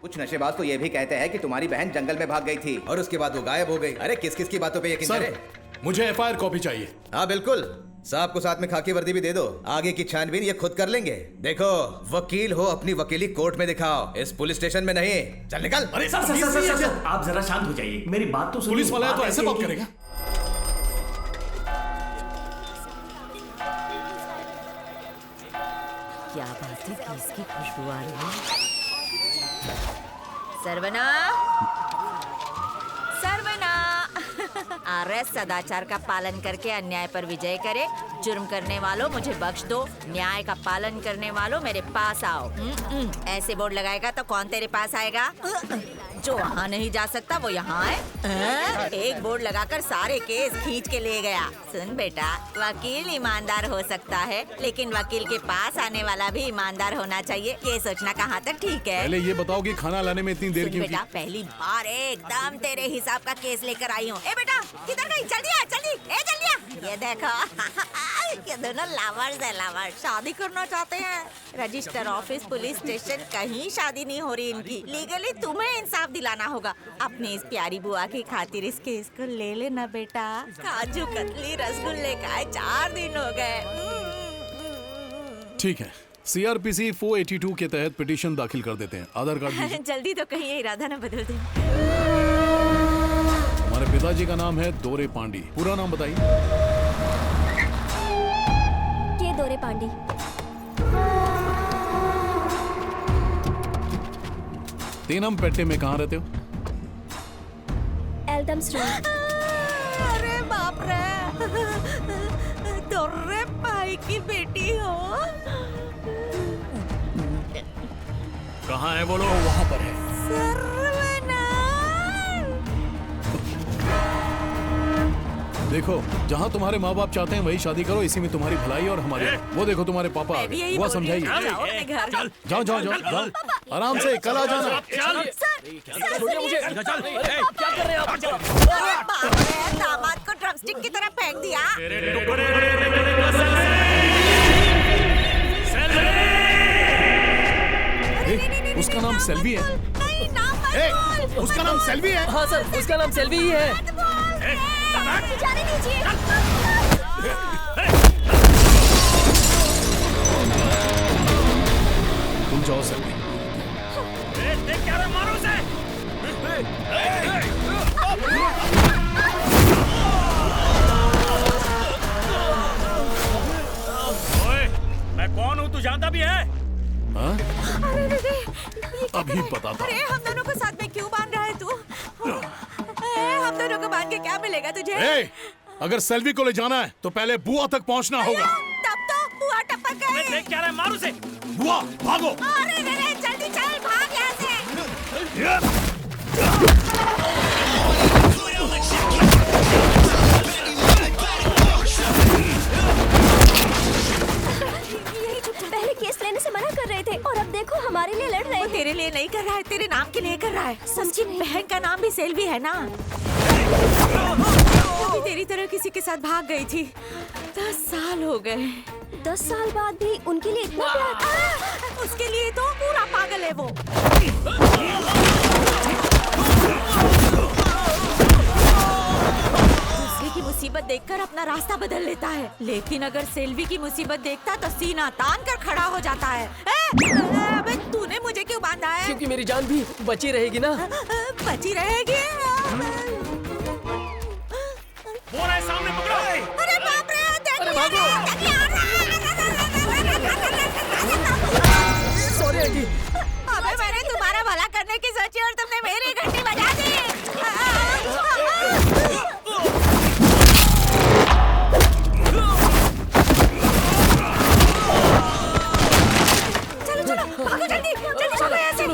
कुछ नशेबाज तो ये भी कहते हैं कि तुम्हारी बहन जंगल में भाग गई थी और उसके बाद वो गायब हो गई। अरे किस किस की बातों पे यकीन करें? मुझे एफआईआर कॉपी चाहिए। हाँ बिल्कुल, साहब को साथ में खाकी वर्दी भी दे दो। आगे की छानबीन ये खुद कर लेंगे। देखो, वकील हो, अपनी वकीली कोर्ट में दिखाओ, इस पुलिस स्टेशन में नहीं। चल निकल। अरे सर, आप जरा शांत हो जाइए, मेरी बात तो सुनिए। पुलिस वाला है तो ऐसे बात करेगा? क्या बात है, किसकी खुशबू आ रही है? सर्वना, सर्वना। अरे सदाचार का पालन करके अन्याय पर विजय करे। जुर्म करने वालों मुझे बख्श दो, न्याय का पालन करने वालों मेरे पास आओ। ऐसे बोर्ड लगाएगा तो कौन तेरे पास आएगा? जो वहाँ नहीं जा सकता वो यहाँ है। एक बोर्ड लगाकर सारे केस खींच के ले गया। सुन बेटा, वकील ईमानदार हो सकता है, लेकिन वकील के पास आने वाला भी ईमानदार होना चाहिए। ये सोचना कहाँ तक ठीक है? पहले ये बताओ कि खाना लाने में इतनी देर क्यों की? बेटा, पहली बार एकदम तेरे हिसाब का केस लेकर आई हूँ। ए बेटा, किधर गई? जल्दी आ, जल्दी, ए जल्दी आ। ये देखो, ये दोनों लवर्स है, लवर्स। शादी करना चाहते हैं। रजिस्टर ऑफिस, पुलिस स्टेशन, कहीं शादी नहीं हो रही इनकी। लीगली तुम्हें इंसाफ दिलाना होगा। अपनी इस प्यारी बुआ की खातिर इस केस को ले लेना बेटा। काजू कतली रसगुल्ले खाए 4 दिन हो गए। ठीक है, सीआरपीसी 482 के तहत पिटीशन दाखिल कर देते हैं। आधार कार्ड दीजिए। जल्दी तो कहीं ये इरादा न बदल दे। हमारे पिताजी का नाम है दोरे पांडी। पूरा नाम बताइए। के दोरे पांडी। तेनमपेट्टे में कहाँ रहते हो? एल्डमस्ट्रीम। अरे बाप रे, दोर्रे भाई की बेटी हो। कहाँ है बोलो? वहाँ पर है। देखो, जहाँ तुम्हारे माँ बाप चाहते हैं वही शादी करो। इसी में तुम्हारी भलाई और हमारी। वो देखो तुम्हारे पापा आ गए। वो समझाइए। जाओ जाओ जाओ जाओ, आराम से, कल आ जाना। छोड़िए मुझे। क्या कर रहे हैं आप? दामाद को ड्रमस्टिक की तरह फेंक दिया। उसका नाम सेल्वी है। नहीं, नाम मत बोल। उसका नाम सेल्वी है। हाँ सर, उसका नाम सेल्वी ही है। जाने दीजिए। तुम जाओ सेल्वी। क्या रे, मारो उसे। ओए, मैं कौन हूँ तू जानता भी है? हाँ? अरे अभी बताता। अरे हम दोनों को साथ में क्यों बांध रहा है तू? हम दोनों को बांध के क्या मिलेगा तुझे? अगर सेल्वी को ले जाना है तो पहले बुआ तक पहुंचना होगा। तब तो बुआ टपक गई। देख क्या रहा है, मारो उसे। बुआ भागो। अरे जल्दी चल, भाग यहाँ से। यही जो पहले केस लेने से मना कर रहे थे और अब देखो हमारे लिए लड़ रहे हैं। तेरे लिए नहीं कर रहा है, तेरे नाम के लिए कर रहा है। समझी नहीं। बहन का नाम भी सेल्वी है ना? भी तेरी तरह किसी के साथ भाग गई थी। 10 साल हो गए। 10 साल बाद भी उनके लिए इतना प्यार। उसके लिए तो पूरा पागल है वो। दूसरे की मुसीबत देखकर अपना रास्ता बदल लेता है, लेकिन अगर सेल्वी की मुसीबत देखता तो सीना तान कर खड़ा हो जाता है। अबे तूने मुझे क्यों बांधा है? क्योंकि मेरी जान भी बची रहेगी ना। बची रहेगी। वो रहा है सामने, पकड़ो। अरे बाप रे, देख अरे भागो। Sorry aunty. अबे मैंने तुम्हारा भला करने की सोची और तुमने मेरी घंटी बजा दी। चलो चलो, भागो जल्दी, जल्दी भागो यहाँ से।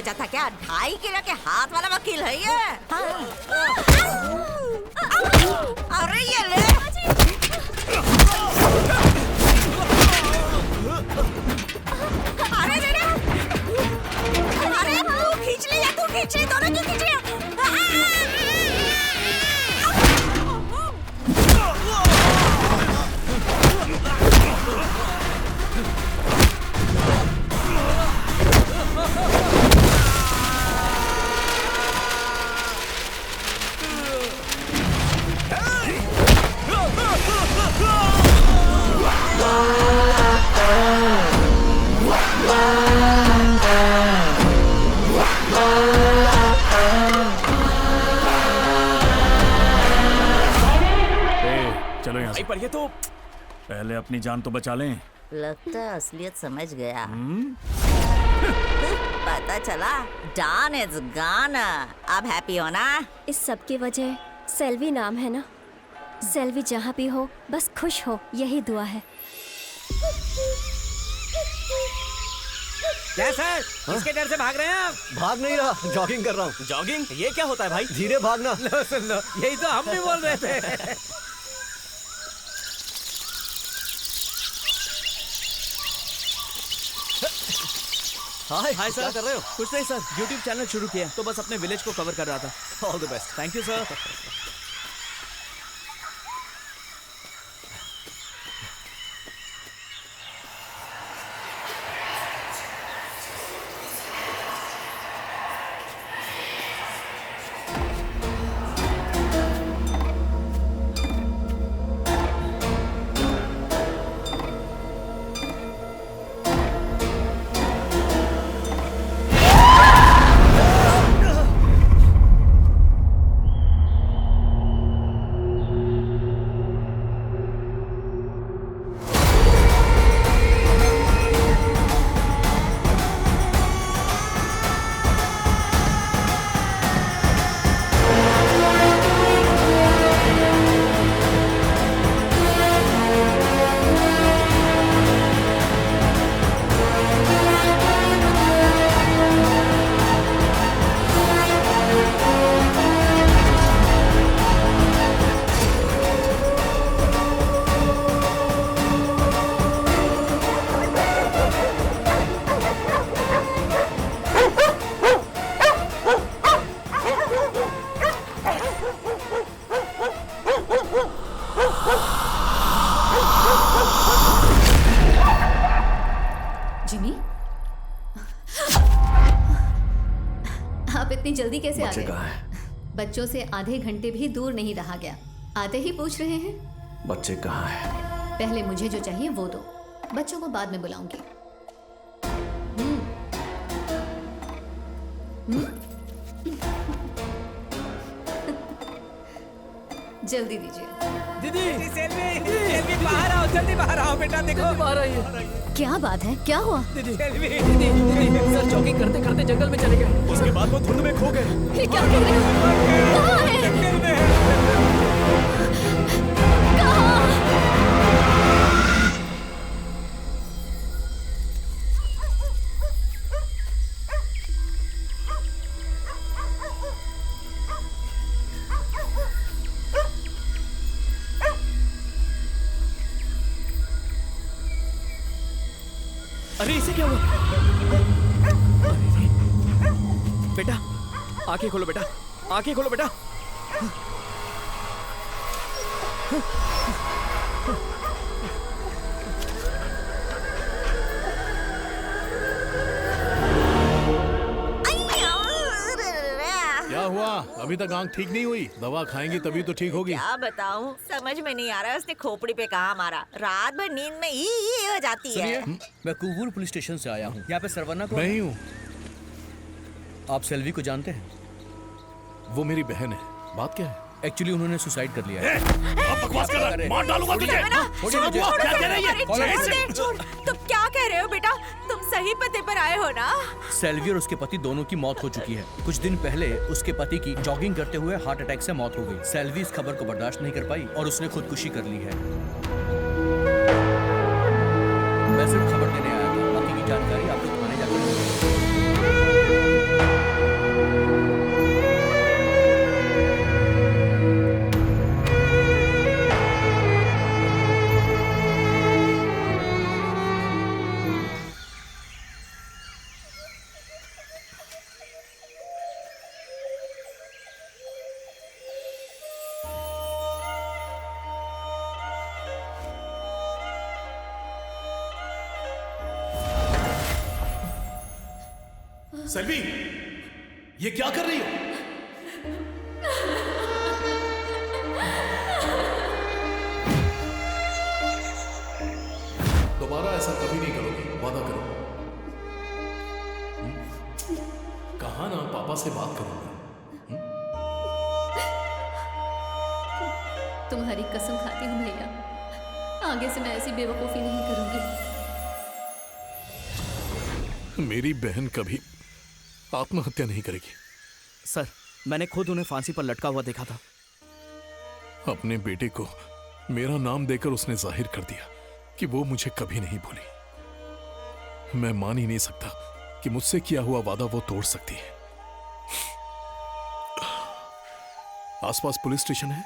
सोचा था क्या 2.5 किलो के हाथ वाला वकील है ये? अरे ये ले। अरे रे रे। अरे तू खींच ले या तू खींच ले, दोनों क्यों खींच रहे हो? चलो यहाँ से। पर ये तो पहले अपनी जान तो बचा लें। लगता है असलियत समझ गया। पता चला डॉन इज गॉन। अब हैप्पी हो ना? इस सब की वजह सेल्वी नाम है ना। सेल्वी जहाँ भी हो बस खुश हो, यही दुआ है। क्या सर, किसके डर से भाग रहे हैं आप? भाग नहीं रहा, जॉगिंग कर रहा हूँ। जॉगिंग? ये क्या होता है भाई? धीरे भागना। लो सुन लो, यही तो हम भी बोल रहे थे। हाय हाय क्या सर, कर रहे हो? कुछ नहीं सर, YouTube चैनल शुरू किया तो बस अपने विलेज को कवर कर रहा था। All the best. Thank you sir. Jimmy, आप इतनी जल्दी कैसे आ गए? बच्चों से आधे घंटे भी दूर नहीं रहा गया। आते ही पूछ रहे हैं बच्चे कहाँ हैं? पहले मुझे जो चाहिए वो दो, बच्चों को बाद में बुलाऊंगी। जल्दी दीजिए। दीदी, सेल्वी बाहर आओ, जल्दी बाहर आओ बेटा, देखो बाहर आइए। क्या बात है, क्या हुआ? सेल्वी, सर जॉगिंग करते करते जंगल में चले गए, उसके बाद वो धुंध में खो गए। ये क्या कर रहे हो? कहाँ है? अरे इसे क्या हुआ? बेटा आंखें खोलो, बेटा आंखें खोलो बेटा। क्या हुआ? अभी तक आंख ठीक नहीं हुई? दवा खाएंगी तभी तो ठीक होगी। क्या बताऊं, समझ में नहीं आ रहा है उसने खोपड़ी पे कहाँ मारा। रात भर नींद में ही हो जाती है। मैं कुवूर पुलिस स्टेशन से आया हूँ। यहाँ पे सरवना को मैं ही हूँ। आप सेल्वी को जानते हैं? वो मेरी बहन है। बात क्या है? एक्चुअली उन्होंने सुसाइड कर लिया है। अब बकवास कर रहा है। मार डालूंगा तुझे। क्या कह रही है? तुम क्या कह रहे हो बेटा? तुम सही पते पर आए हो ना? सेल्वी और उसके पति दोनों की मौत हो चुकी है। कुछ दिन पहले उसके पति की जॉगिंग करते हुए हार्ट अटैक से मौत हो गई। सेल्वी इस खबर को बर्दाश्त नहीं कर पाई और उसने खुदकुशी कर ली है। मैं सिर्फ खबर देने आया था, बाकी की जानकारी आपको थाने जाकर। सेल्वी, ये क्या कर रही हो? दोबारा ऐसा कभी नहीं करोगे, वादा करो। कहा ना पापा से बात करूंगा। तुम्हारी कसम खाती हूँ भैया, आगे से मैं ऐसी बेवकूफ़ी नहीं करूंगी। मेरी बहन कभी आत्महत्या नहीं करेगी। सर, मैंने खुद उन्हें फांसी पर लटका हुआ देखा था। अपने बेटे को मेरा नाम देकर उसने जाहिर कर दिया कि वो मुझे कभी नहीं भूली। मैं मान ही नहीं सकता कि मुझसे किया हुआ वादा वो तोड़ सकती है। आसपास पुलिस स्टेशन है।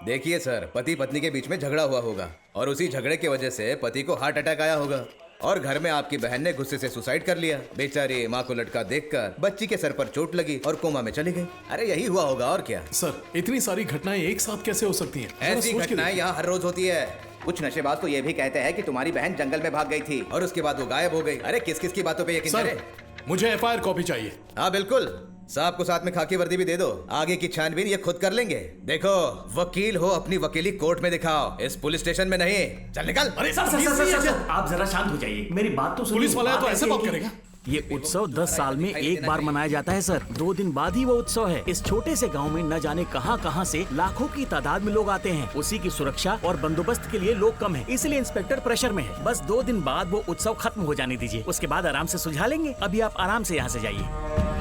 देखिए सर, पति पत्नी के बीच में झगड़ा हुआ होगा और उसी झगड़े की वजह से पति को हार्ट अटैक आया होगा और घर में आपकी बहन ने गुस्से से सुसाइड कर लिया। बेचारी माँ को लटका देखकर बच्ची के सर पर चोट लगी और कोमा में चली गई। अरे यही हुआ होगा और क्या। सर, इतनी सारी घटनाएं एक साथ कैसे हो सकती हैं? जरा ऐसी सोच के घटनाएं देखिए। यहाँ हर रोज होती है। कुछ नशेबाज तो ये भी कहते हैं कि तुम्हारी बहन जंगल में भाग गई थी और उसके बाद वो गायब हो गई। अरे किस किस की बातों पे यकीन सर, करें? मुझे एफआईआर कॉपी चाहिए। हाँ बिल्कुल, साहब को साथ में खाकी वर्दी भी दे दो। आगे की छानबीन ये खुद कर लेंगे। देखो, वकील हो अपनी वकीली कोर्ट में दिखाओ, इस पुलिस स्टेशन में नहीं। चल निकल। अरे सर, आप जरा शांत हो जाइए, मेरी बात तो सुनिए। पुलिस वाला है तो बात ऐसे है बात कि- करेगा? ये उत्सव 10 साल में एक बार मनाया जाता है सर। 2 दिन बाद ही वो उत्सव है। इस छोटे से गांव में न जाने कहां से लाखों की तादाद में लोग आते हैं। उसी की सुरक्षा और बंदोबस्त के लिए लोग कम हैं, इसलिए इंस्पेक्टर प्रेशर में है। बस 2 दिन बाद वो उत्सव खत्म हो जाने दीजिए, उसके बाद आराम से सुलझा लेंगे। अभी आप आराम से यहाँ से जाइए।